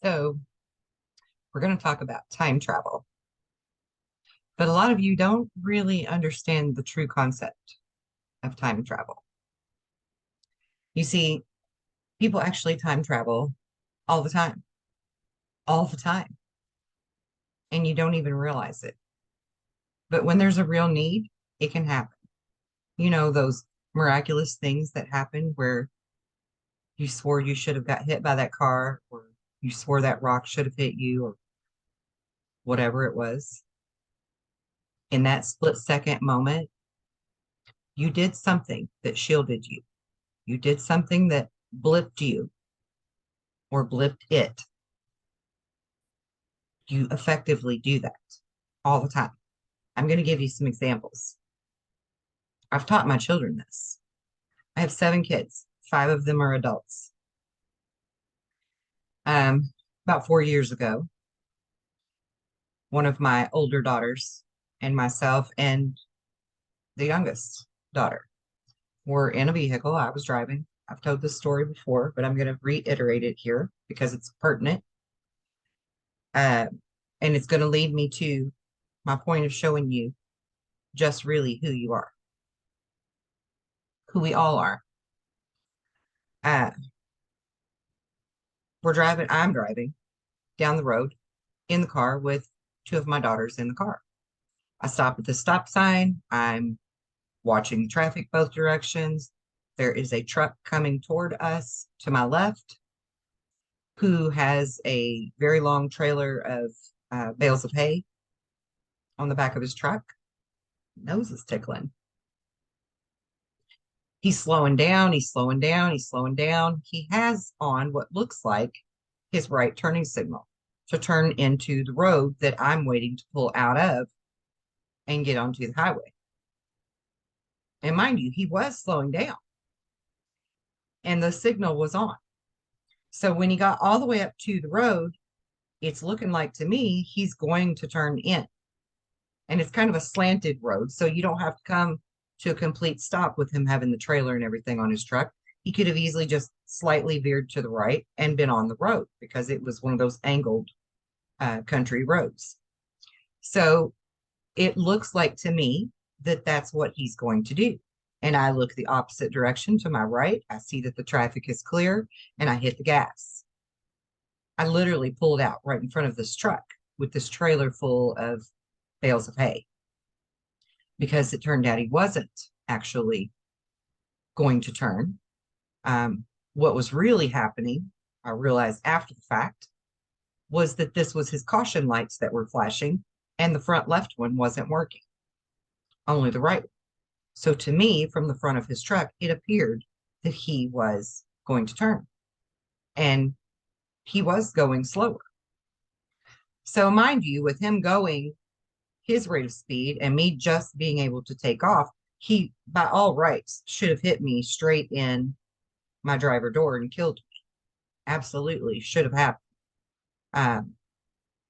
So, we're going to talk about time travel, but a lot of you don't really understand the true concept of time travel. You see, people actually time travel all the time, all the time, and you don't even realize it. But when there's a real need, it can happen. You know, those miraculous things that happen where you swore you should have got hit by that car, or you swore that rock should have hit you, or whatever it was. In that split second moment, you did something that shielded you. You did something that blipped you or blipped it. You effectively do that all the time. I'm going to give you some examples. I've taught my children this. I have 7 kids. 5 of them are adults. Um, about 4 years ago, one of my older daughters and myself and the youngest daughter were in a vehicle. I was driving. I've told this story before, but I'm going to reiterate it here because it's pertinent. Uh, and it's going to lead me to my point of showing you just really who you are, who we all are. Uh, I'm driving down the road in the car with 2 of my daughters in the car. I stop at the stop sign. I'm watching traffic both directions. There is a truck coming toward us to my left who has a very long trailer of bales of hay on the back of his truck. Nose is tickling. He's slowing down, he's slowing down, he's slowing down. He has on what looks like his right turning signal to turn into the road that I'm waiting to pull out of and get onto the highway. And mind you, he was slowing down and the signal was on. So when he got all the way up to the road, it's looking like to me he's going to turn in. And it's kind of a slanted road, so you don't have to come to a complete stop with him having the trailer and everything on his truck. He could have easily just slightly veered to the right and been on the road because it was one of those angled country roads. So it looks like to me that that's what he's going to do. And I look the opposite direction to my right. I see that the traffic is clear and I hit the gas. I literally pulled out right in front of this truck with this trailer full of bales of hay because it turned out he wasn't actually going to turn. What was really happening, I realized after the fact, was that this was his caution lights that were flashing and the front left one wasn't working, only the right one. So to me, from the front of his truck, it appeared that he was going to turn and he was going slower. So mind you, with him going his rate of speed and me just being able to take off, he, by all rights, should have hit me straight in my driver door and killed me. Absolutely should have happened. Um,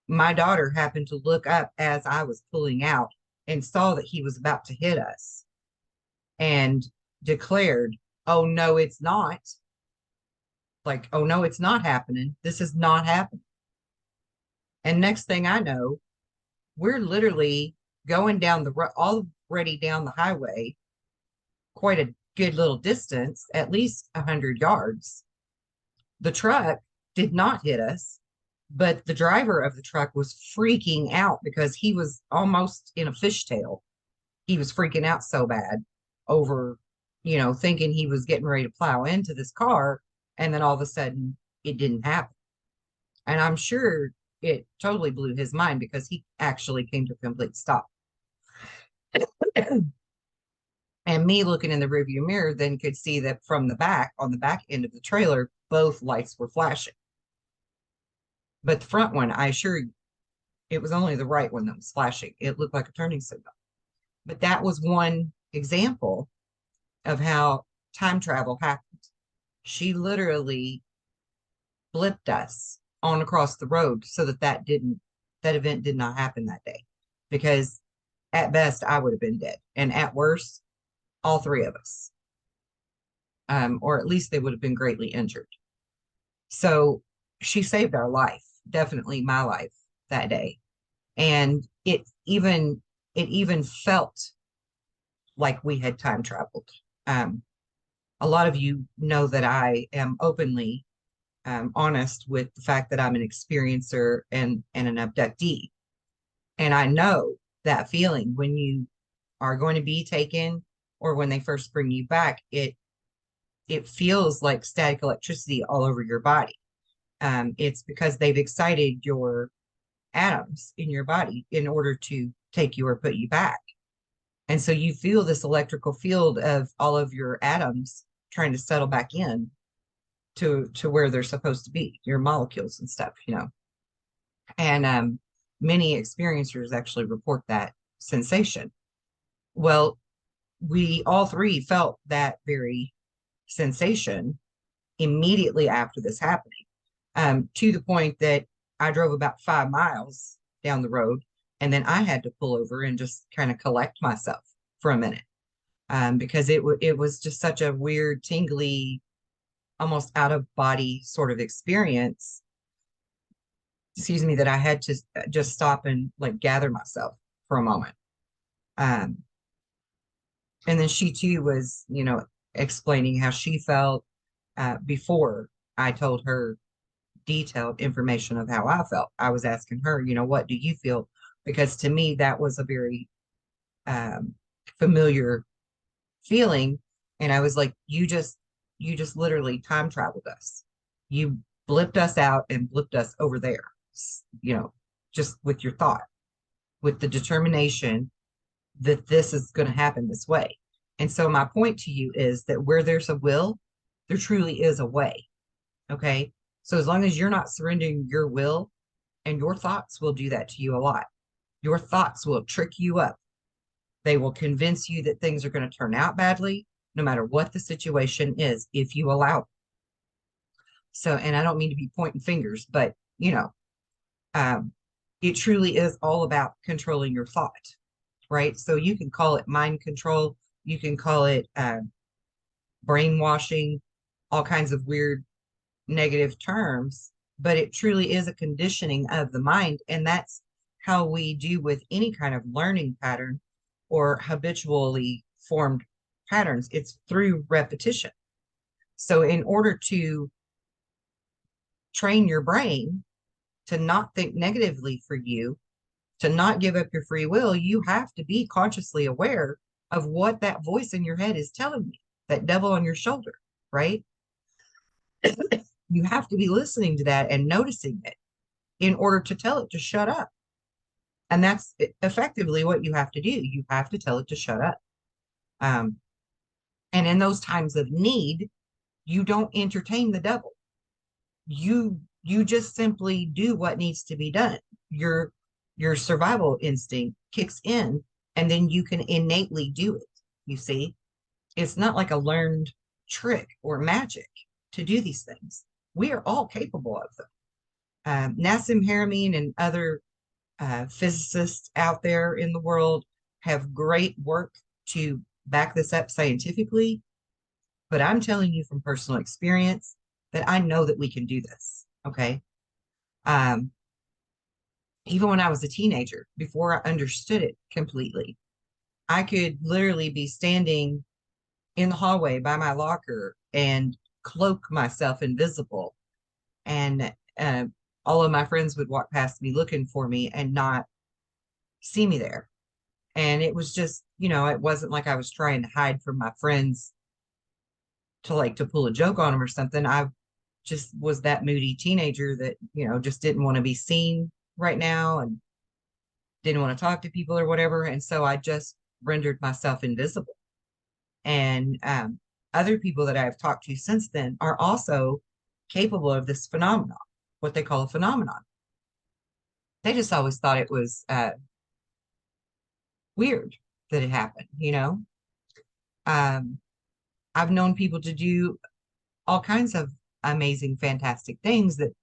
my daughter happened to look up as I was pulling out and saw that he was about to hit us and declared, "Oh, no, it's not." Like, "Oh, no, it's not happening. This is not happening." And next thing I know, we're literally going down the already down the highway quite a good little distance, at least 100 yards. The truck did not hit us, but the driver of the truck was freaking out because he was almost in a fishtail. He was freaking out so bad over, thinking he was getting ready to plow into this car. And then all of a sudden it didn't happen. And I'm sure it totally blew his mind because he actually came to a complete stop. And me looking in the rearview mirror then could see that from the back, on the back end of the trailer, both lights were flashing. But the front one, I assure you, it was only the right one that was flashing. It looked like a turning signal. But that was one example of how time travel happened. She literally blipped us on across the road so that event did not happen that day. Because at best, I would have been dead. And at worst, all 3 of us. Or at least they would have been greatly injured. So she saved our life, definitely my life that day. And it even felt like we had time traveled. Um, a lot of you know that I am openly honest with the fact that I'm an experiencer and an abductee. And I know that feeling when you are going to be taken or when they first bring you back, it feels like static electricity all over your body. It's because they've excited your atoms in your body in order to take you or put you back. And so you feel this electrical field of all of your atoms trying to settle back in to where they're supposed to be, your molecules and stuff, you know. And many experiencers actually report that sensation. Well, we all three felt that very sensation immediately after this happening, to the point that I drove about 5 miles down the road, and then I had to pull over and just kind of collect myself for a minute, because it was just such a weird, tingly, almost out of body sort of experience. Excuse me, that I had to just stop and like gather myself for a moment. Um, and then she too was, explaining how she felt before I told her detailed information of how I felt. I was asking her, what do you feel? Because to me, that was a very um, familiar feeling. And I was like, you just literally time traveled us. You blipped us out and blipped us over there, you know, just with your thought, with the determination that this is going to happen this way. And so my point to you is that where there's a will, there truly is a way. Okay. So as long as you're not surrendering your will, and your thoughts will do that to you a lot. Your thoughts will trick you up. They will convince you that things are going to turn out badly, no matter what the situation is, if you allow it. So, and I don't mean to be pointing fingers, but um, it truly is all about controlling your thought, right? So you can call it mind control, you can call it brainwashing, all kinds of weird negative terms, but it truly is a conditioning of the mind. And that's how we do with any kind of learning pattern or habitually formed patterns. It's through repetition. So, in order to train your brain to not think negatively for you, to not give up your free will, you have to be consciously aware of what that voice in your head is telling you, that devil on your shoulder, right? You have to be listening to that and noticing it in order to tell it to shut up. And that's effectively what you have to do. You have to tell it to shut up. Um, and in those times of need, you don't entertain the devil. You just simply do what needs to be done. Your survival instinct kicks in, and then you can innately do it. You see, it's not like a learned trick or magic to do these things. We are all capable of them. Nassim Haramein and other physicists out there in the world have great work to back this up scientifically, but I'm telling you from personal experience that I know that we can do this. Okay. Um, Even when I was a teenager, before I understood it completely, I could literally be standing in the hallway by my locker and cloak myself invisible. And all of my friends would walk past me looking for me and not see me there. And it was just, it wasn't like I was trying to hide from my friends to like to pull a joke on them or something. I just was that moody teenager that, just didn't want to be seen right now and didn't want to talk to people or whatever. And so I just rendered myself invisible. And other people that I've talked to since then are also capable of this phenomenon, what they call a phenomenon. They just always thought it was weird that it happened. Um, I've known people to do all kinds of amazing, fantastic things that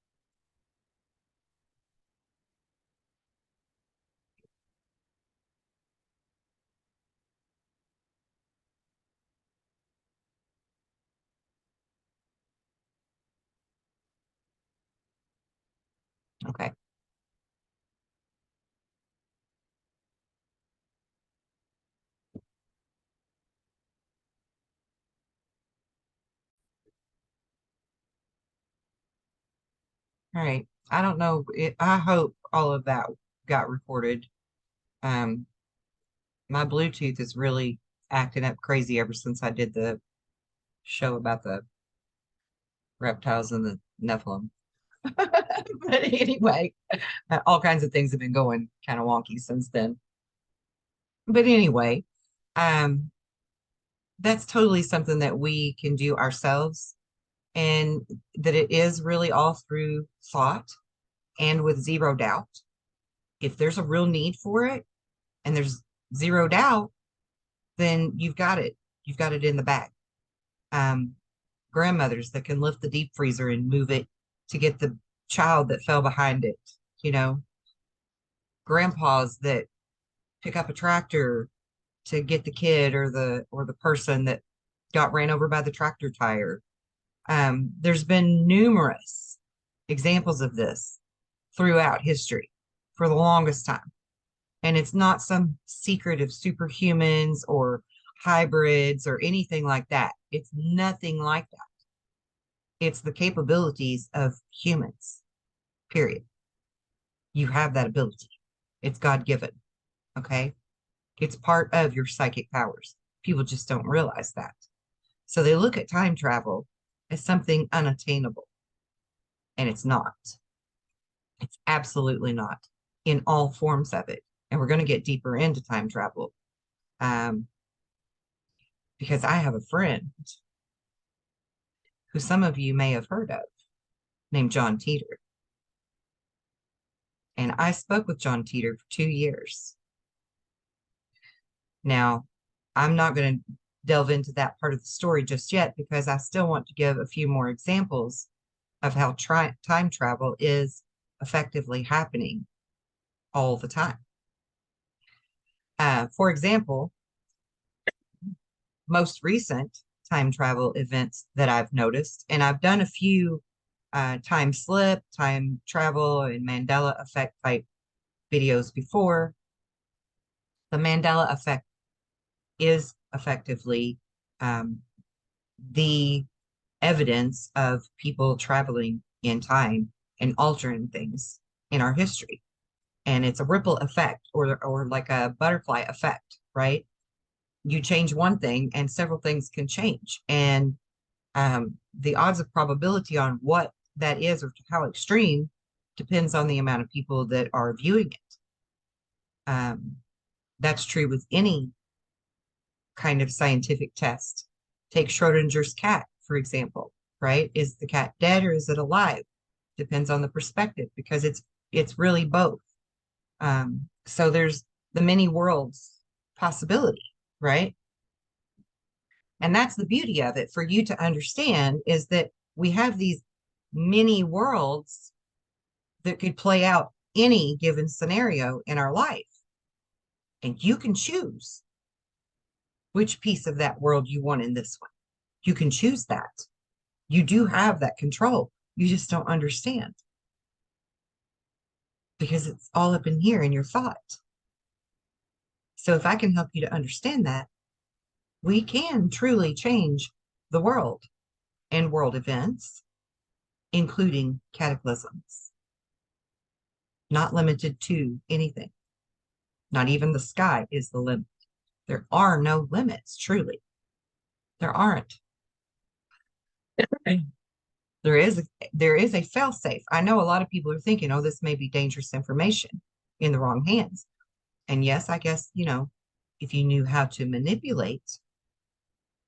All right. I don't know. I hope all of that got recorded. Um, my Bluetooth is really acting up crazy ever since I did the show about the reptiles and the Nephilim. But anyway, all kinds of things have been going kind of wonky since then. But anyway, um, that's totally something that we can do ourselves, and that it is really all through thought and with zero doubt. If there's a real need for it and there's zero doubt, then you've got it. You've got it in the bag. Um, Grandmothers that can lift the deep freezer and move it to get the child that fell behind it, you know, grandpas that pick up a tractor to get the kid or the person that got ran over by the tractor tire. There's been numerous examples of this throughout history for the longest time. And it's not some secret of superhumans or hybrids or anything like that. It's nothing like that. It's the capabilities of humans, period. You have that ability. It's God given. Okay. It's part of your psychic powers. People just don't realize that. So they look at time travel as something unattainable, and it's not. It's absolutely not in all forms of it. And we're going to get deeper into time travel, um, because I have a friend who some of you may have heard of named John Teeter. And I spoke with John Teeter for 2 years. Now, I'm not going to delve into that part of the story just yet because I still want to give a few more examples of how time travel is effectively happening all the time. For example, most recent time travel events that I've noticed, and I've done a few time slip, time travel, and Mandela effect type videos before. The Mandela effect is effectively the evidence of people traveling in time and altering things in our history. And it's a ripple effect or like a butterfly effect, right? You change one thing and several things can change. And the odds of probability on what that is or how extreme depends on the amount of people that are viewing it. That's true with any kind of scientific test. Take Schrodinger's cat, for example, right? Is the cat dead or is it alive? Depends on the perspective because it's really both. So there's the many worlds possibility, right? And that's the beauty of it for you to understand is that we have these many worlds that could play out any given scenario in our life. And you can choose which piece of that world you want in this one. You can choose that. You do have that control. You just don't understand because it's all up in here in your thought. So if I can help you to understand that, we can truly change the world and world events, including cataclysms, not limited to anything. Not even the sky is the limit. There are no limits, truly. There aren't. There is a fail safe. I know a lot of people are thinking, oh, this may be dangerous information in the wrong hands. And yes, I guess, if you knew how to manipulate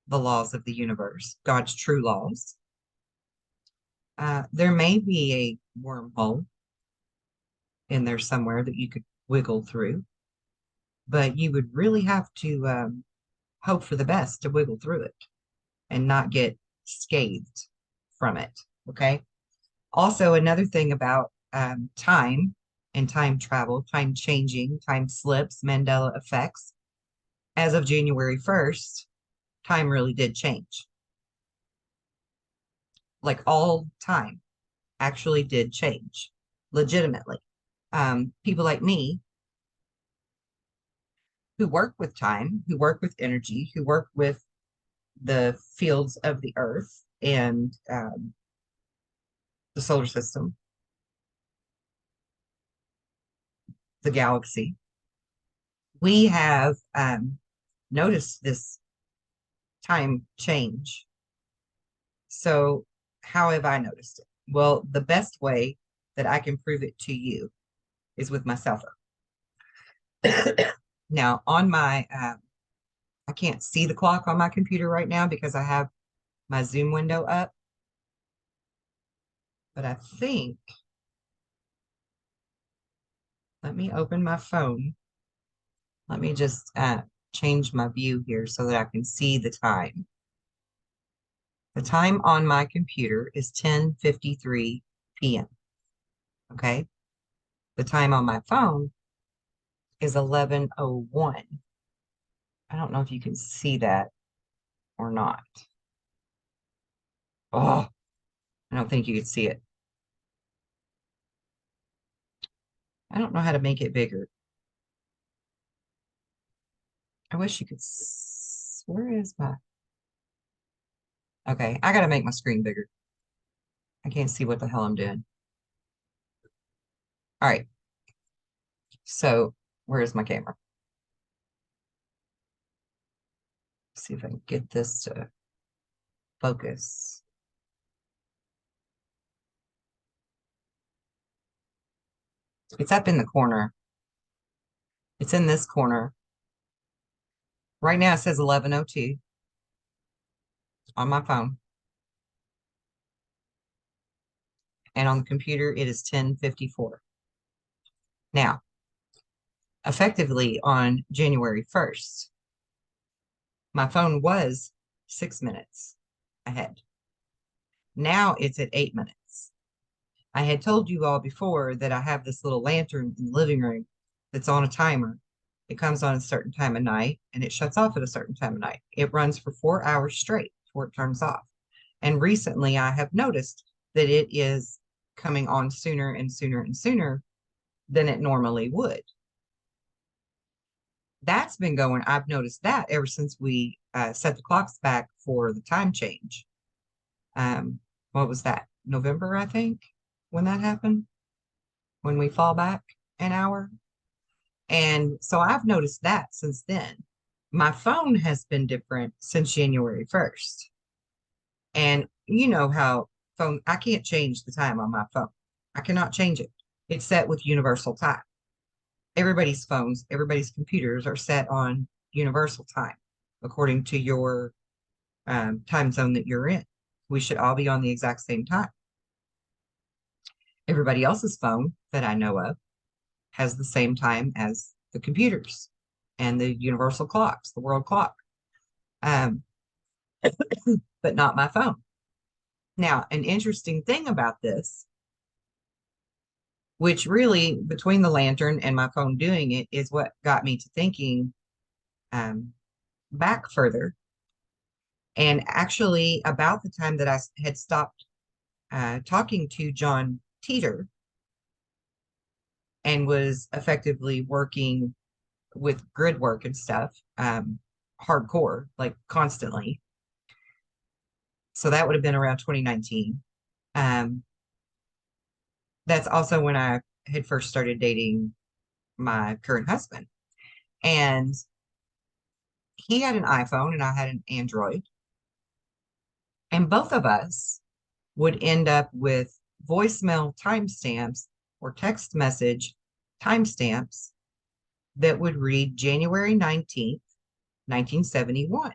the laws of the universe, God's true laws, there may be a wormhole in there somewhere that you could wiggle through, but you would really have to hope for the best to wiggle through it and not get scathed from it. Okay. Also, another thing about time and time travel, time changing, time slips, Mandela effects. As of January 1st, time really did change. Like all time actually did change legitimately. People like me who work with time, who work with energy, who work with the fields of the earth and the solar system, the galaxy, we have noticed this time change. So, how have I noticed it? Well, the best way that I can prove it to you is with my cell phone. Now, on my, I can't see the clock on my computer right now because I have my Zoom window up. But I think, let me open my phone. Let me just change my view here so that I can see the time. The time on my computer is 10:53 p.m. Okay. The time on my phone is 11:01. I don't know if you can see that or not. Oh, I don't think you can see it. I don't know how to make it bigger. I wish you could. Where is my? Okay, I gotta make my screen bigger. I can't see what the hell I'm doing. All right. So where is my camera? See if I can get this to focus. It's up in the corner. It's in this corner. Right now it says 11:02 on my phone. And on the computer it is 10:54. Now, effectively on January 1st, my phone was 6 minutes ahead. Now it's at 8 minutes. I had told you all before that I have this little lantern in the living room that's on a timer. It comes on a certain time of night and it shuts off at a certain time of night. It runs for 4 hours straight before it turns off. And recently I have noticed that it is coming on sooner and sooner and sooner than it normally would. That's been going, I've noticed that ever since we set the clocks back for the time change. What was that? November, I think, when that happened, when we fall back an hour. And so I've noticed that since then. My phone has been different since January 1st. And you know how I can't change the time on my phone. I cannot change it. It's set with universal time. Everybody's phones, everybody's computers are set on universal time according to your time zone that you're in. We should all be on the exact same time. Everybody else's phone that I know of has the same time as the computers and the universal clocks, the world clock, but not my phone. Now, an interesting thing about this, which really between the lantern and my phone doing it is what got me to thinking back further. And actually, about the time that I had stopped talking to John Teeter and was effectively working with grid work and stuff, hardcore, like constantly. So that would have been around 2019. That's also when I had first started dating my current husband. And he had an iPhone and I had an Android. And both of us would end up with voicemail timestamps or text message timestamps that would read January 19th, 1971.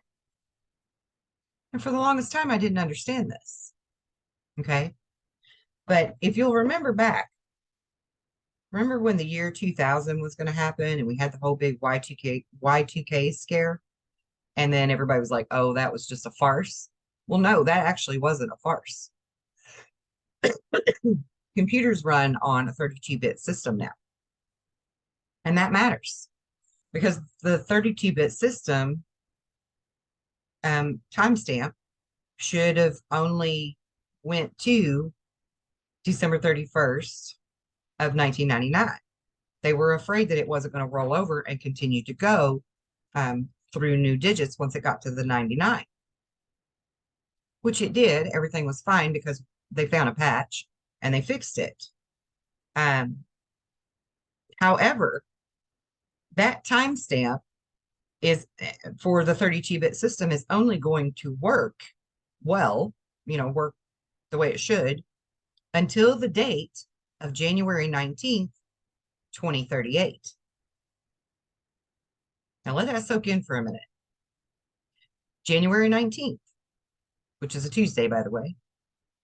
And for the longest time, I didn't understand this. Okay. But if you'll remember back, remember when the year 2000 was going to happen and we had the whole big Y2K scare? And then everybody was like, oh, that was just a farce. Well, no, that actually wasn't a farce. Computers run on a 32-bit system now. And that matters because the 32-bit system timestamp should have only went to December 31st of 1999. They were afraid that it wasn't going to roll over and continue to go through new digits once it got to the 99, which it did. Everything was fine because they found a patch and they fixed it. However, that timestamp is for the 32-bit system is only going to work well, work the way it should until the date of January 19th, 2038. Now let that soak in for a minute. January 19th, which is a Tuesday, by the way,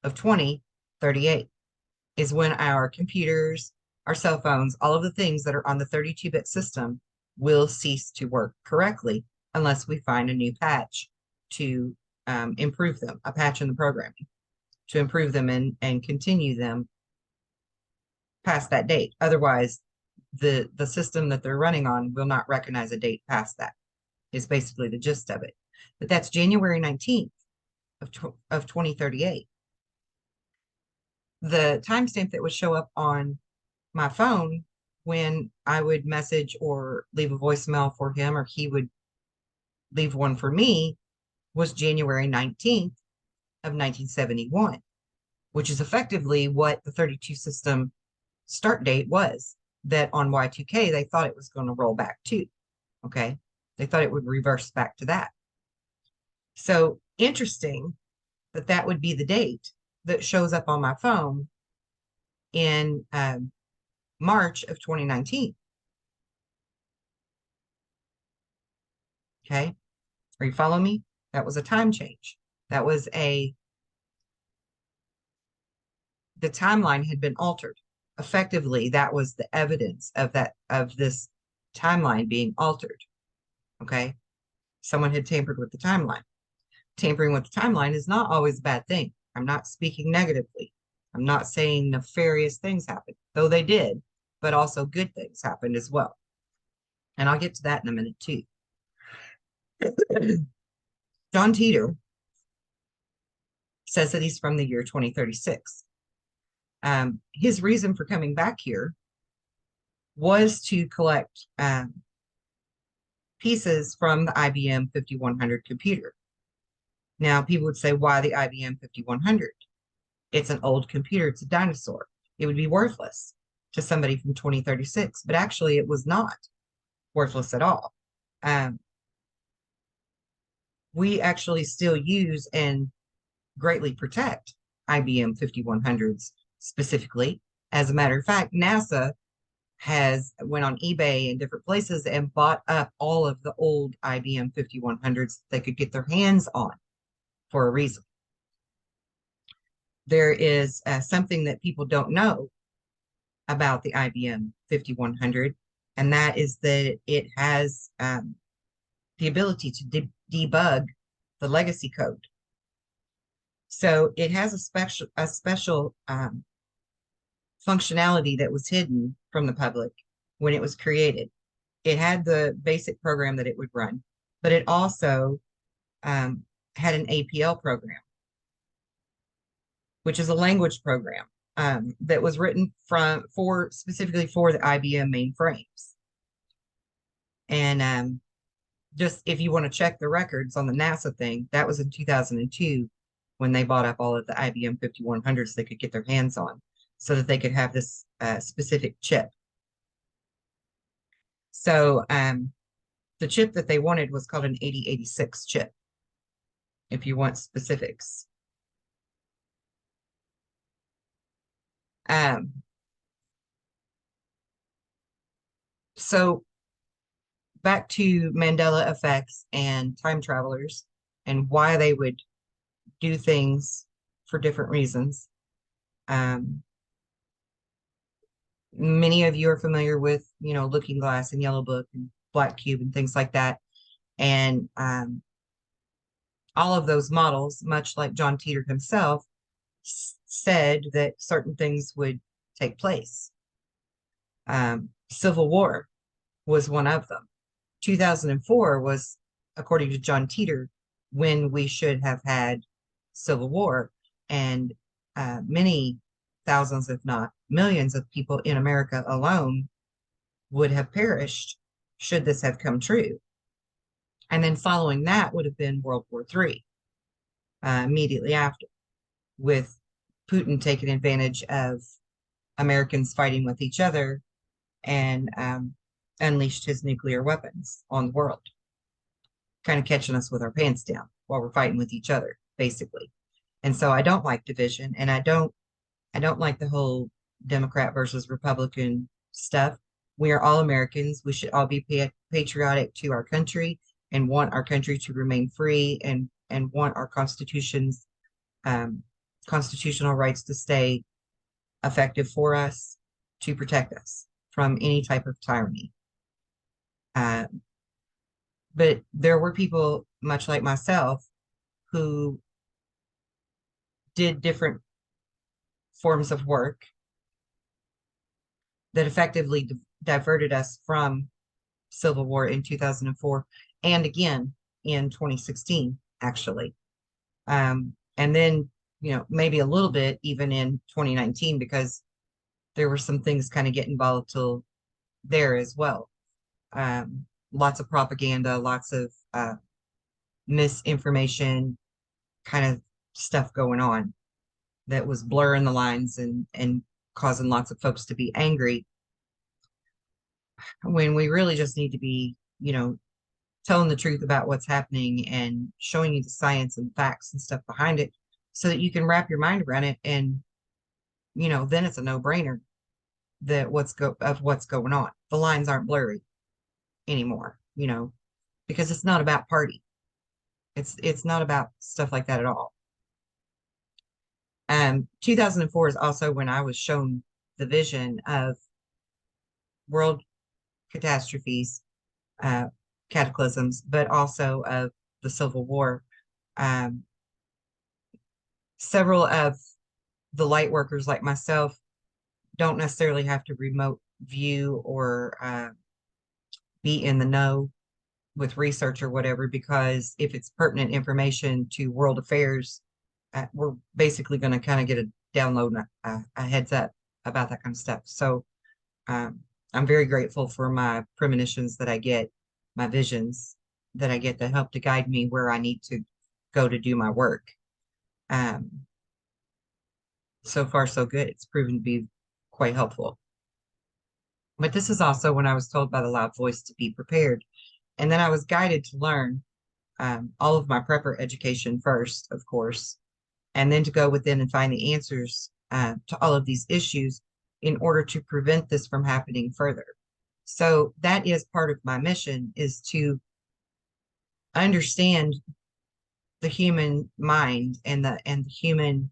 of 2038 is when our computers, our cell phones, all of the things that are on the 32-bit system will cease to work correctly unless we find a new patch to improve them, a patch in the programming to improve them and continue them past that date. Otherwise, the system that they're running on will not recognize a date past that, is basically the gist of it. But that's January 19th of 2038. The timestamp that would show up on my phone when I would message or leave a voicemail for him, or he would leave one for me, was January 19th of 1971, which is effectively what the 32 system start date was, that on Y2K, they thought it was going to roll back to. Okay. They thought it would reverse back to that. So interesting that that would be the date that shows up on my phone in March of 2019. Okay. Are you following me? That was a time change. That was the timeline had been altered. Effectively, that was the evidence of this timeline being altered. Okay. Someone had tampered with the timeline. Tampering with the timeline is not always a bad thing. I'm not speaking negatively. I'm not saying nefarious things happened, though they did, but also good things happened as well. And I'll get to that in a minute too. John Titor says that he's from the year 2036. His reason for coming back here was to collect pieces from the IBM 5100 computer. Now, people would say, why the IBM 5100? It's an old computer. It's a dinosaur. It would be worthless to somebody from 2036, but actually it was not worthless at all. We actually still use and greatly protect IBM 5100s specifically. As a matter of fact, NASA went on eBay and different places and bought up all of the old IBM 5100s they could get their hands on for a reason. There is something that people don't know about the IBM 5100, and that is that it has the ability to debug the legacy code. So it has a special functionality that was hidden from the public when it was created. It had the basic program that it would run, but it also had an APL program, which is a language program that was written specifically for the IBM mainframes. And just if you want to check the records on the NASA thing, that was in 2002 when they bought up all of the IBM 5100s they could get their hands on so that they could have this specific chip. So the chip that they wanted was called an 8086 chip, if you want specifics. So back to Mandela effects and time travelers and why they would do things for different reasons. Many of you are familiar with, Looking Glass and Yellow Book and Black Cube and things like that. And all of those models, much like John Titor himself, said that certain things would take place. Civil War was one of them. 2004 was, according to John Titor, when we should have had civil war, and many thousands, if not millions of people in America alone would have perished should this have come true. And then following that would have been World War III, immediately after, with Putin taking advantage of Americans fighting with each other and unleashed his nuclear weapons on the world, kind of catching us with our pants down while we're fighting with each other, basically. And so I don't like division, and I don't like the whole Democrat versus Republican stuff. We are all Americans. We should all be patriotic to our country and want our country to remain free, and want our um, constitutional rights to stay effective for us, to protect us from any type of tyranny. Uh, but there were people, much like myself, who did different forms of work that effectively diverted us from civil war in 2004 and again in 2016, actually. And then, maybe a little bit even in 2019, because there were some things kind of getting volatile there as well. Lots of propaganda, lots of misinformation kind of stuff going on that was blurring the lines and causing lots of folks to be angry, when we really just need to be, telling the truth about what's happening and showing you the science and facts and stuff behind it so that you can wrap your mind around it. And, then it's a no-brainer that what's going on. The lines aren't blurry anymore, because it's not about party. It's not about stuff like that at all. 2004 is also when I was shown the vision of world catastrophes, uh, cataclysms, but also of the Civil War. Um, Several of the light workers like myself don't necessarily have to remote view or be in the know with research or whatever, because if it's pertinent information to world affairs, we're basically going to kind of get a download and a heads up about that kind of stuff. So I'm very grateful for my premonitions that I get, my visions that I get that help to guide me where I need to go to do my work. Um, so far, so good. It's proven to be quite helpful. But this is also when I was told by the loud voice to be prepared. And then I was guided to learn all of my prepper education first, of course, and then to go within and find the answers to all of these issues in order to prevent this from happening further. So that is part of my mission, is to understand the human mind and the human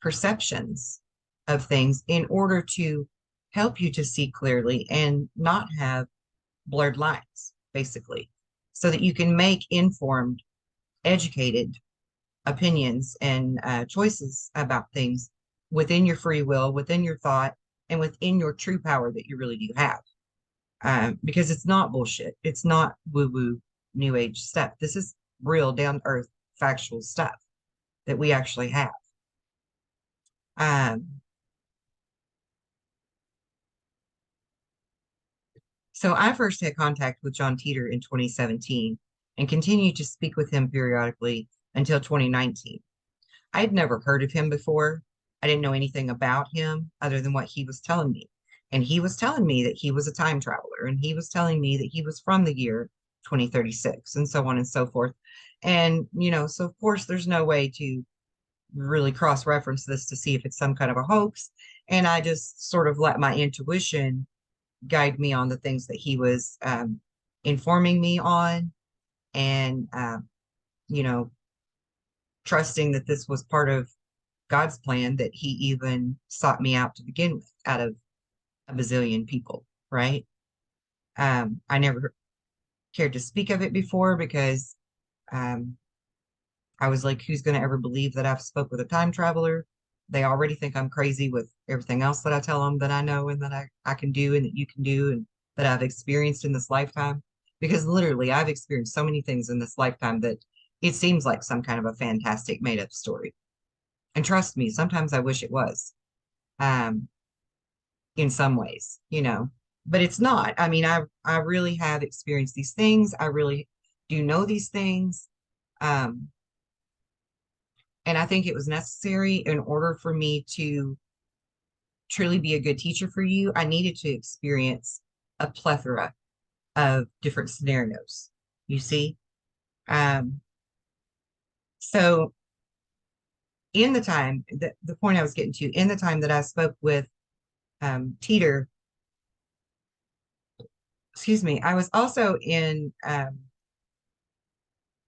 perceptions of things in order to help you to see clearly and not have blurred lines, basically, so that you can make informed, educated opinions and choices about things within your free will, within your thought, and within your true power that you really do have. Because it's not bullshit. It's not woo-woo new age stuff. This is real down to earth factual stuff that we actually have. So I first had contact with John Teeter in 2017 and continued to speak with him periodically until 2019. I had never heard of him before. I didn't know anything about him other than what he was telling me. And he was telling me that he was a time traveler, and he was telling me that he was from the year 2036, and so on and so forth. And, so of course, there's no way to really cross reference this to see if it's some kind of a hoax. And I just sort of let my intuition guide me on the things that he was informing me on, and, trusting that this was part of God's plan, that he even sought me out to begin with out of a bazillion people, right? I never cared to speak of it before because I was like, who's going to ever believe that I've spoke with a time traveler? They already think I'm crazy with everything else that I tell them that I know and that I can do and that you can do and that I've experienced in this lifetime. Because literally, I've experienced so many things in this lifetime that it seems like some kind of a fantastic made up story. And trust me, sometimes I wish it was, um, in some ways, but it's not. I mean, I really have experienced these things. I really do know these things. Um, and I think it was necessary in order for me to truly be a good teacher for you, I needed to experience a plethora of different scenarios. You see? Um, so in the time, the point I was getting to, in the time that I spoke with Teeter, excuse me, I was also in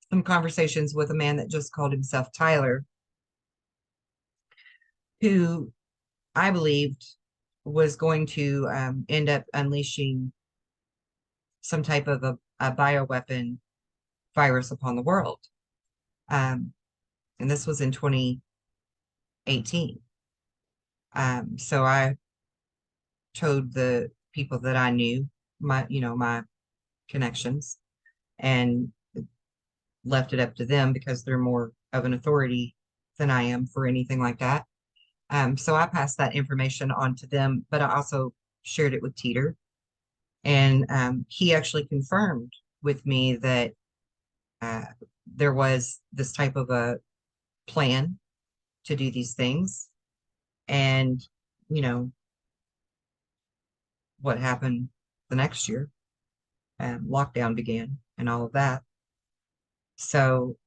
some conversations with a man that just called himself Tyler, who I believed was going to end up unleashing some type of a bioweapon virus upon the world. Um, and this was in 2018. So I told the people that I knew, my connections, and left it up to them because they're more of an authority than I am for anything like that. So I passed that information on to them, but I also shared it with Teeter. And he actually confirmed with me that uh, there was this type of a plan to do these things. And, you know, what happened the next year, lockdown began and all of that. So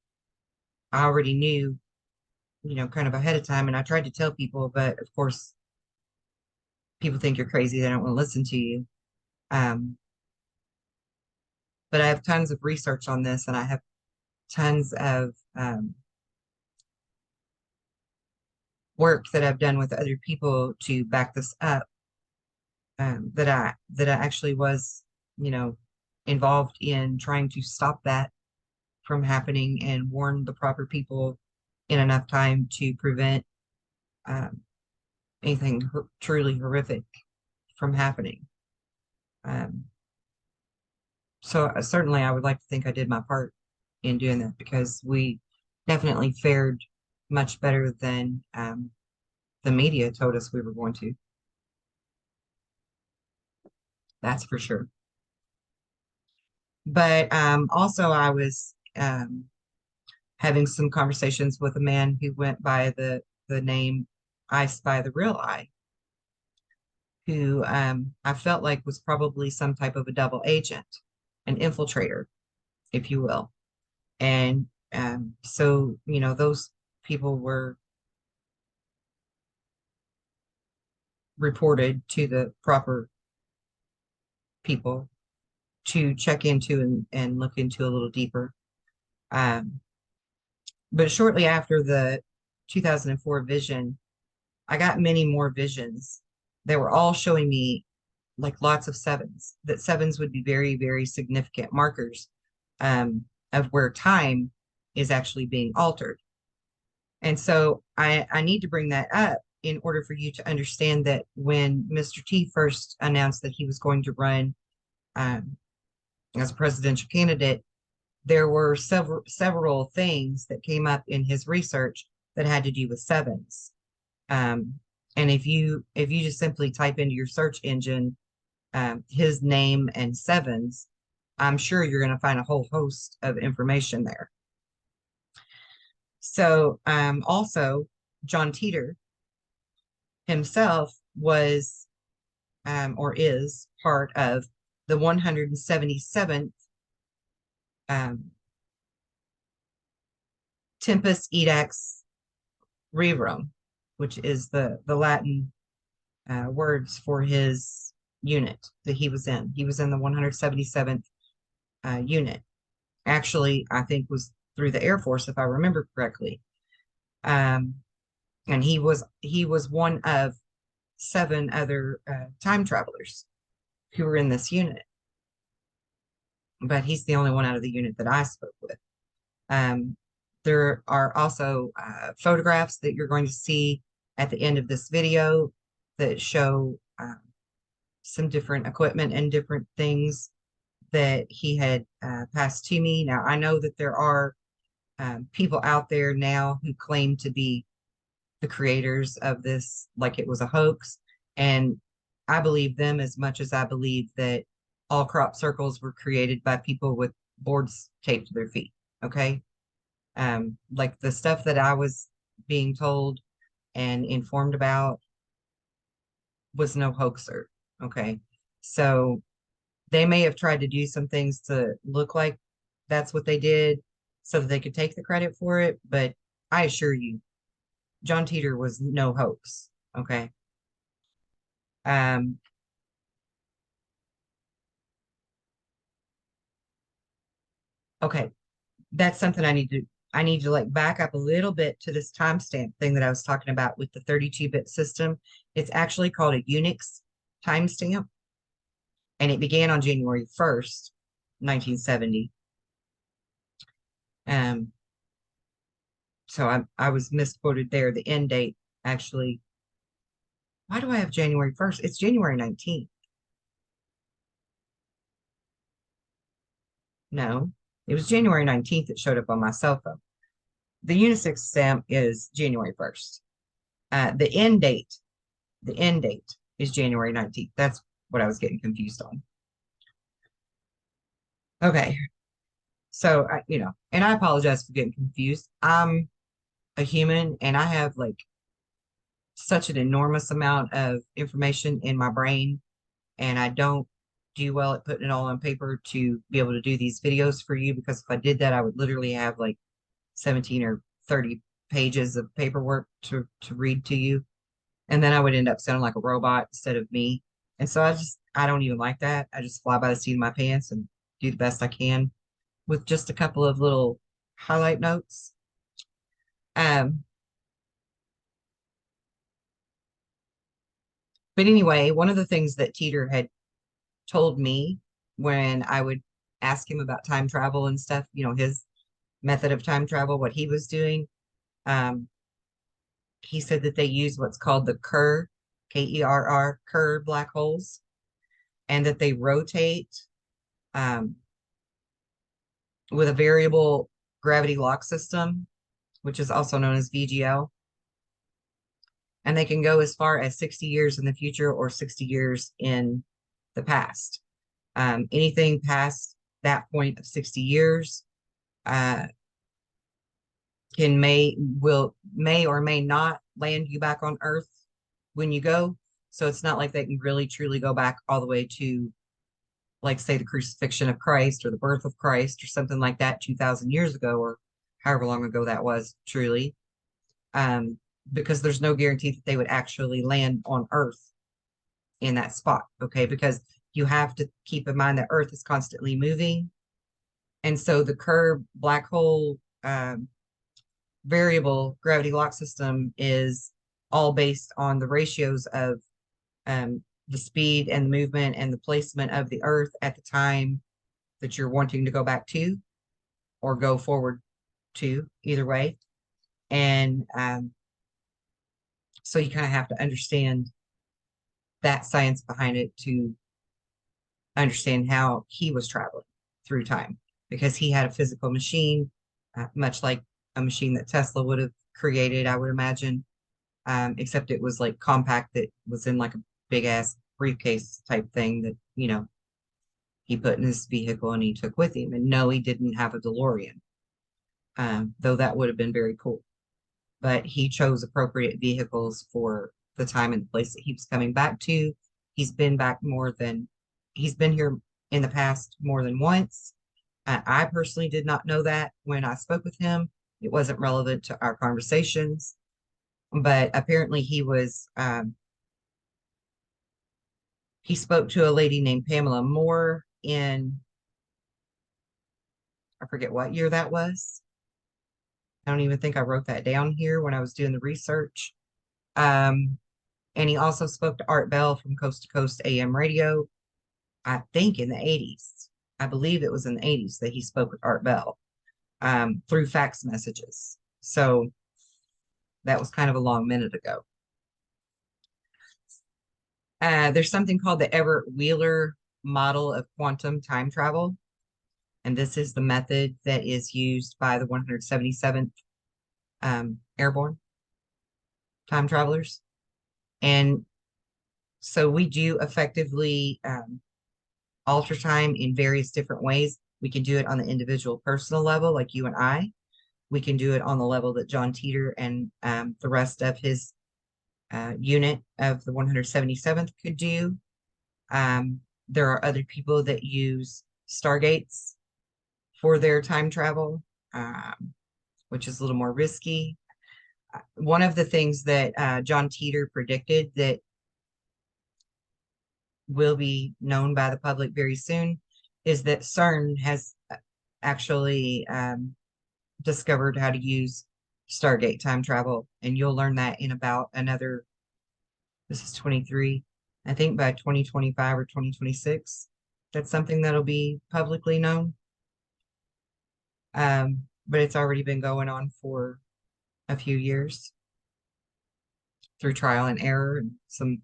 I already knew, kind of ahead of time. And I tried to tell people, but of course, people think you're crazy. They don't want to listen to you. Um, but I have tons of research on this, and I have tons of work that I've done with other people to back this up. That I actually was, you know, involved in trying to stop that from happening and warn the proper people in enough time to prevent um, anything truly horrific from happening. Um, so certainly, I would like to think I did my part in doing that because we definitely fared much better than the media told us we were going to. That's for sure. But also, I was having some conversations with a man who went by the name I Spy the Real Eye, who I felt like was probably some type of a double agent, an infiltrator, if you will. And so, those people were reported to the proper people to check into and look into a little deeper. Um, but shortly after the 2004 vision, I got many more visions. They were all showing me like lots of sevens, that sevens would be very, very significant markers of where time is actually being altered. And so I need to bring that up in order for you to understand that when Mr. T first announced that he was going to run um, as a presidential candidate, there were several things that came up in his research that had to do with sevens. Um, and if you just simply type into your search engine his name and sevens, I'm sure you're going to find a whole host of information there. So also, John Teeter himself was or is part of the 177th Tempus Edax Rerum, which is the Latin words for his unit that he was in. He was in the 177th unit. Actually, I think was through the Air Force, if I remember correctly. And he was one of 7 other time travelers who were in this unit. But he's the only one out of the unit that I spoke with. There are also photographs that you're going to see at the end of this video that show some different equipment and different things that he had passed to me. Now, I know that there are people out there now who claim to be the creators of this, like it was a hoax. And I believe them as much as I believe that all crop circles were created by people with boards taped to their feet. Okay. Like the stuff that I was being told and informed about, was no hoaxer. Okay. So they may have tried to do some things to look like that's what they did so that they could take the credit for it. But I assure you, John Teeter was no hoax. Okay. Um, okay. That's something I need to like back up a little bit to this timestamp thing that I was talking about with the 32-bit system. It's actually called a Unix timestamp, and it began on January 1st, 1970. Um, so I was misquoted there. The end date actually, why do I have January 1st? It's January 19th. No, it was January 19th that showed up on my cell phone. The Unix stamp is January 1st. The end date, the end date is January 19th. That's what I was getting confused on. Okay. So and I apologize for getting confused. I'm a human and I have like such an enormous amount of information in my brain, and I don't do well at putting it all on paper to be able to do these videos for you, because if I did that, I would literally have like 17 or 30 pages of paperwork to read to you. And then I would end up sounding like a robot instead of me. And so I don't even like that. I just fly by the seat of my pants and do the best I can with just a couple of little highlight notes. Um, but anyway, one of the things that Teeter had told me when I would ask him about time travel and stuff, his method of time travel, what he was doing, um, he said that they use what's called the Kerr, Kerr, Kerr black holes, and that they rotate um, with a variable gravity lock system, which is also known as VGL. And they can go as far as 60 years in the future or 60 years in the past. Anything past that point of 60 years uh, may or may not land you back on Earth when you go. So it's not like they can really truly go back all the way to, like, say, the crucifixion of Christ or the birth of Christ or something like that 2,000 years ago, or however long ago that was truly, because there's no guarantee that they would actually land on Earth in that spot. Okay, because you have to keep in mind that Earth is constantly moving, and so the Kerr black hole variable gravity lock system is all based on the ratios of the speed and the movement and the placement of the Earth at the time that you're wanting to go back to or go forward to, either way. And so you kind of have to understand that science behind it to understand how he was traveling through time, because he had a physical machine, much like a machine that Tesla would have created, I would imagine, except it was like compact, that was in like a big ass briefcase type thing that, he put in his vehicle and he took with him. And no, he didn't have a DeLorean, though that would have been very cool. But he chose appropriate vehicles for the time and the place that he was coming back to. He's been back he's been here in the past more than once. I personally did not know that when I spoke with him. It wasn't relevant to our conversations, but apparently he spoke to a lady named Pamela Moore in, I forget what year that was. I don't even think I wrote that down here when I was doing the research. And he also spoke to Art Bell from Coast to Coast AM radio, I think in the 80s. I believe it was in the 80s that he spoke with Art Bell through fax messages. So that was kind of a long minute ago. There's something called the Everett Wheeler model of quantum time travel. And this is the method that is used by the 177th Airborne time travelers. And so we do effectively alter time in various different ways. We can do it on the individual personal level, like you and I. We can do it on the level that John Teeter and the rest of his unit of the 177th could do. There are other people that use stargates for their time travel, which is a little more risky. One of the things that John Teeter predicted that will be known by the public very soon is that CERN has actually discovered how to use Stargate time travel. And you'll learn that in about another, this is 23, I think by 2025 or 2026. That's something that'll be publicly known. But it's already been going on for a few years through trial and error and some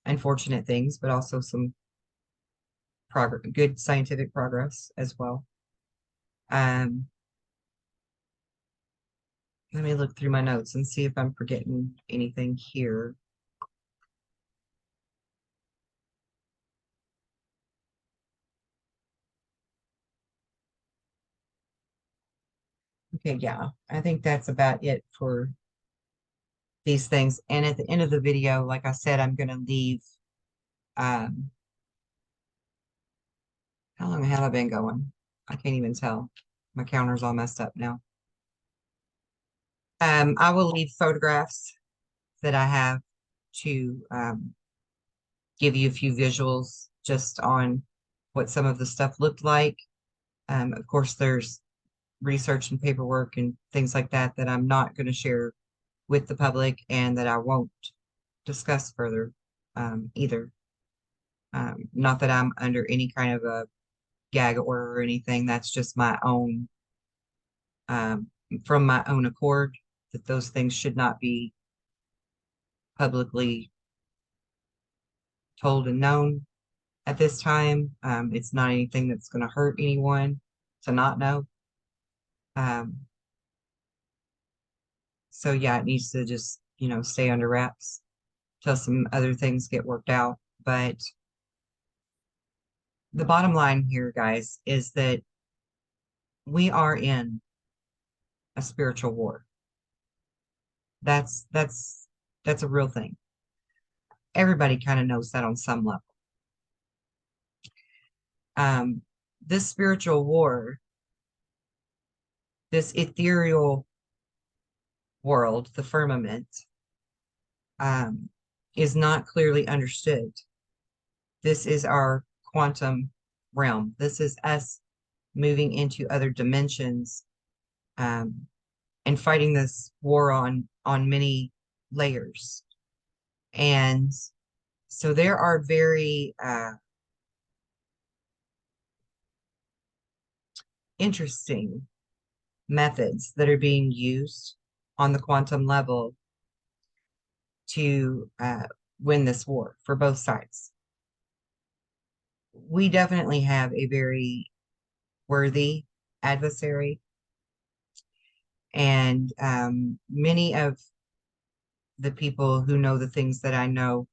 unfortunate things, but also some good scientific progress as well. Let me look through my notes and see if I'm forgetting anything here. Okay, yeah, I think that's about it for these things. And at the end of the video, like I said, I'm going to leave, how long have I been going? I can't even tell. My counter's all messed up now. I will leave photographs that I have to give you a few visuals just on what some of the stuff looked like. Of course, there's research and paperwork and things like that that I'm not going to share with the public and that I won't discuss further either. Not that I'm under any kind of a gag order or anything. That's just my own, from my own accord, that those things should not be publicly told and known at this time. It's not anything that's going to hurt anyone to not know. So yeah, it needs to just, stay under wraps till some other things get worked out. But the bottom line here, guys, is that we are in a spiritual war. That's a real thing. Everybody kind of knows that on some level. This spiritual war, this ethereal world, the firmament, is not clearly understood. This is our quantum realm. This is us moving into other dimensions, and fighting this war on many layers. And so there are very interesting methods that are being used on the quantum level to win this war for both sides. We definitely have a very worthy adversary, and many of the people who know the things that I know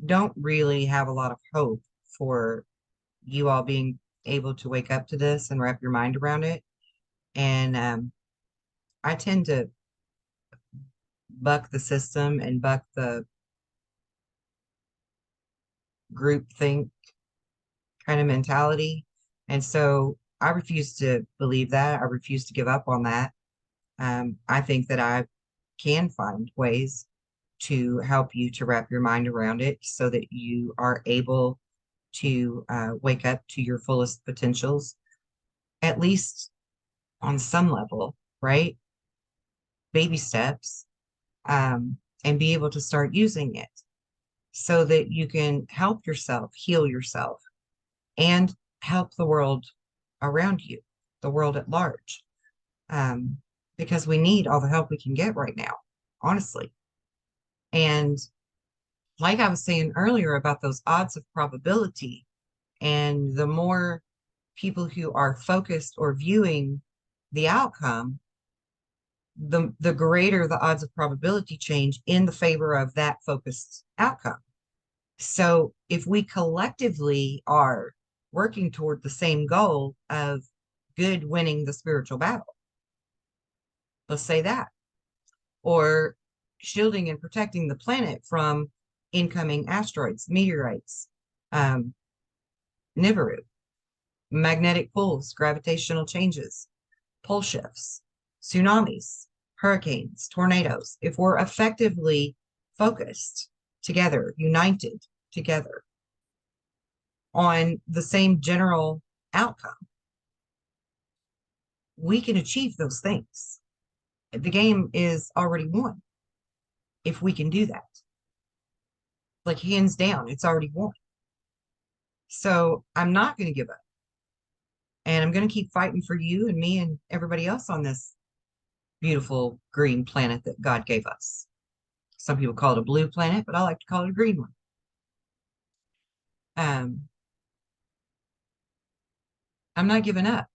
don't really have a lot of hope for you all being able to wake up to this and wrap your mind around it. And I tend to buck the system and buck the group think kind of mentality. And so I refuse to believe that. I refuse to give up on that. I think that I can find ways to help you to wrap your mind around it so that you are able to wake up to your fullest potentials, at least on some level, right? Baby steps, and be able to start using it so that you can help yourself, heal yourself, and help the world around you, the world at large. Because we need all the help we can get right now, honestly. And like I was saying earlier about those odds of probability, and the more people who are focused or viewing the outcome, the greater the odds of probability change in the favor of that focused outcome. So if we collectively are working toward the same goal of good winning the spiritual battle, let's say that, or shielding and protecting the planet from incoming asteroids, meteorites, um, Nibiru, magnetic pulls, gravitational changes, pole shifts, tsunamis, hurricanes, tornadoes. If we're effectively focused together, united together on the same general outcome, we can achieve those things. The game is already won if we can do that. Like hands down, it's already won. So I'm not going to give up. And I'm going to keep fighting for you and me and everybody else on this beautiful green planet that God gave us. Some people call it a blue planet, but I like to call it a green one. I'm not giving up.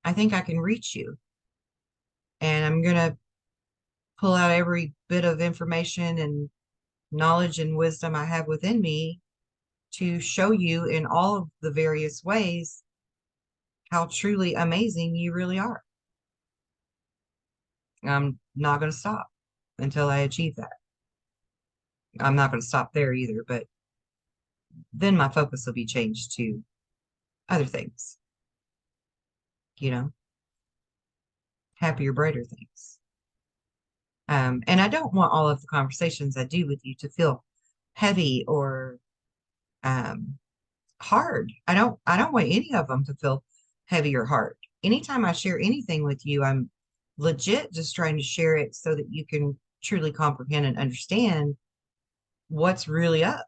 I think I can reach you. And I'm going to pull out every bit of information and knowledge and wisdom I have within me to show you in all of the various ways how truly amazing you really are. I'm not going to stop until I achieve that. I'm not going to stop there either, but then my focus will be changed to other things, you know, happier, brighter things. And I don't want all of the conversations I do with you to feel heavy or hard. I don't want any of them to feel heavy or hard. Anytime I share anything with you, I'm legit just trying to share it so that you can truly comprehend and understand what's really up,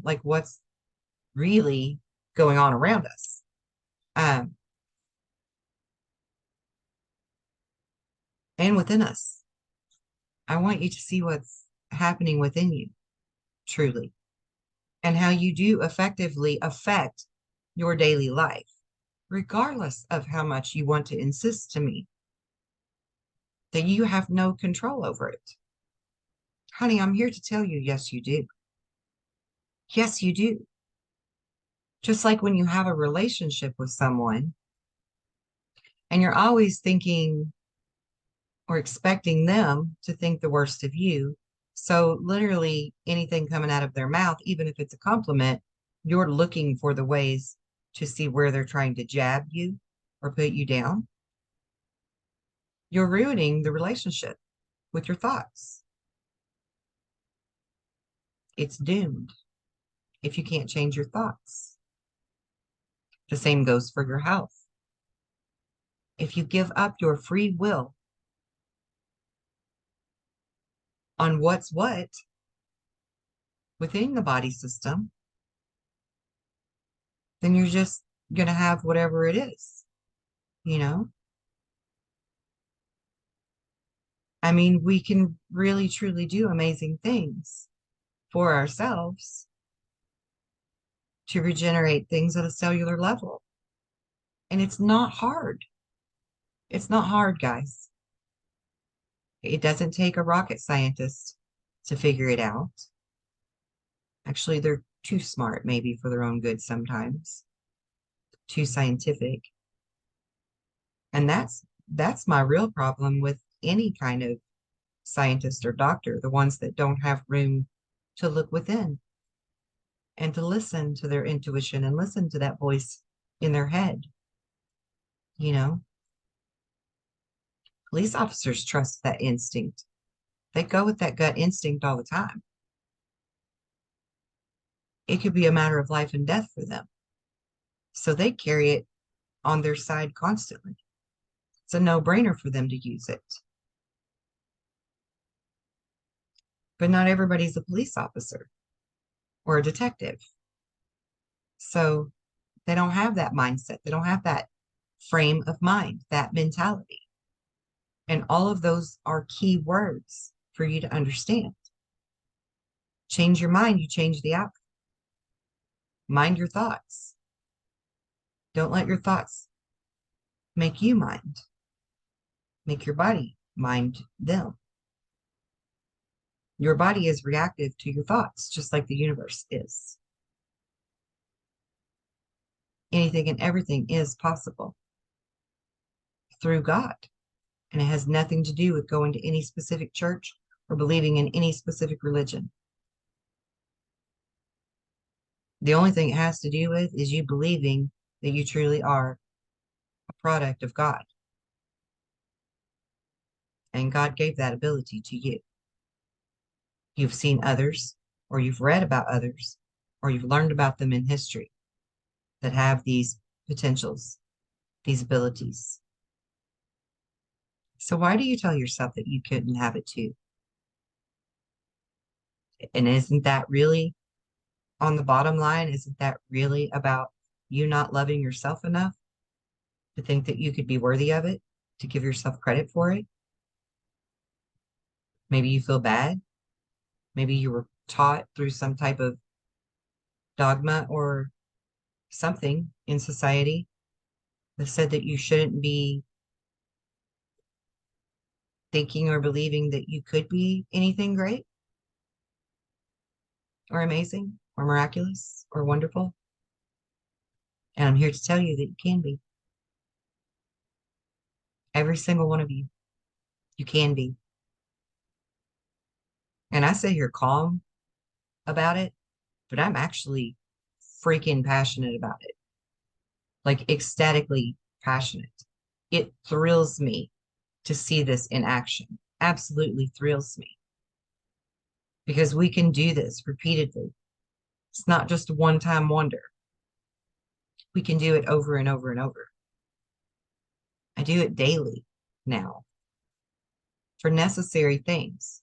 like what's really going on around us. And within us. I want you to see what's happening within you, truly, and how you do effectively affect your daily life, regardless of how much you want to insist to me that you have no control over it. Honey, I'm here to tell you, yes, you do. Yes, you do. Just like when you have a relationship with someone and you're always thinking or expecting them to think the worst of you. So literally anything coming out of their mouth, even if it's a compliment, you're looking for the ways to see where they're trying to jab you or put you down. You're ruining the relationship with your thoughts. It's doomed if you can't change your thoughts. The same goes for your health. If you give up your free will on what's what within the body system, then you're just going to have whatever it is, you know? I mean, we can really, truly do amazing things for ourselves to regenerate things at a cellular level. And it's not hard. It's not hard, guys. It doesn't take a rocket scientist to figure it out. Actually, they're too smart, maybe, for their own good sometimes, too scientific. And that's my real problem with any kind of scientist or doctor, the ones that don't have room to look within and to listen to their intuition and listen to that voice in their head. Police officers trust that instinct. They go with that gut instinct all the time. It could be a matter of life and death for them. So they carry it on their side constantly. It's a no-brainer for them to use it. But not everybody's a police officer or a detective. So they don't have that mindset. They don't have that frame of mind, that mentality. And all of those are key words for you to understand. Change your mind, you change the outcome. Mind your thoughts. Don't let your thoughts make you mind. Make your body mind them. Your body is reactive to your thoughts, just like the universe is. Anything and everything is possible through God And it has nothing to do with going to any specific church or believing in any specific religion. The only thing it has to do with is you believing that you truly are a product of God. And God gave that ability to you. You've seen others, or you've read about others, or you've learned about them in history that have these potentials, these abilities. So why do you tell yourself that you couldn't have it too? And isn't that really on the bottom line? Isn't that really about you not loving yourself enough to think that you could be worthy of it, to give yourself credit for it? Maybe you feel bad. Maybe you were taught through some type of dogma or something in society that said that you shouldn't be thinking or believing that you could be anything great or amazing or miraculous or wonderful. And I'm here to tell you that you can be. Every single one of you, you can be. And I sit here calm about it, but I'm actually freaking passionate about it, like ecstatically passionate. It thrills me to see this in action. Absolutely thrills me because we can do this repeatedly. It's not just a one-time wonder. We can do it over and over and over. I do it daily now for necessary things,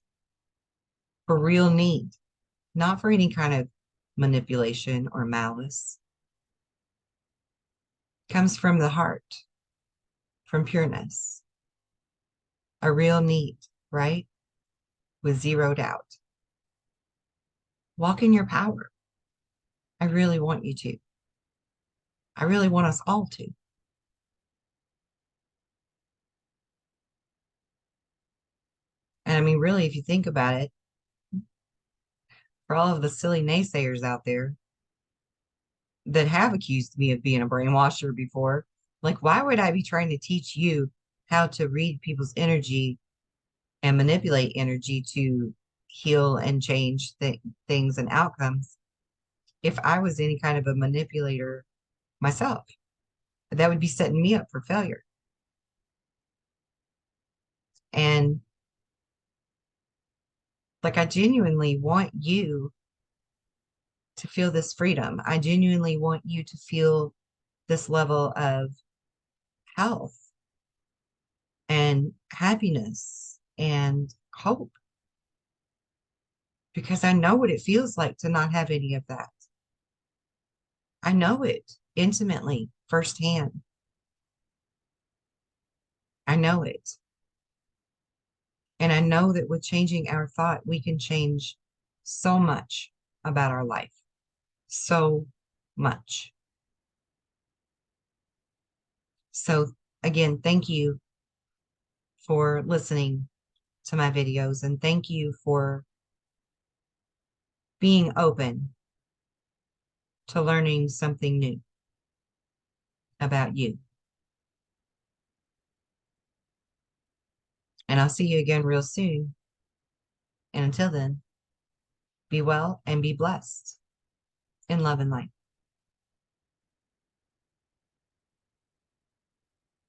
for real need, not for any kind of manipulation or malice. It comes from the heart, from pureness, a real need, right? With zero doubt. Walk in your power. I really want you to. I really want us all to. And I mean, really, if you think about it, for all of the silly naysayers out there that have accused me of being a brainwasher before, like, why would I be trying to teach you how to read people's energy and manipulate energy to heal and change things and outcomes if I was any kind of a manipulator myself? That would be setting me up for failure. And like, I genuinely want you to feel this freedom. I genuinely want you to feel this level of health and happiness and hope because I know what it feels like to not have any of that. I know it intimately, firsthand. I know it. And I know that with changing our thought, we can change so much about our life. So much. So, again, thank you for listening to my videos and thank you for being open to learning something new about you. And I'll see you again real soon. And until then, be well and be blessed in love and light.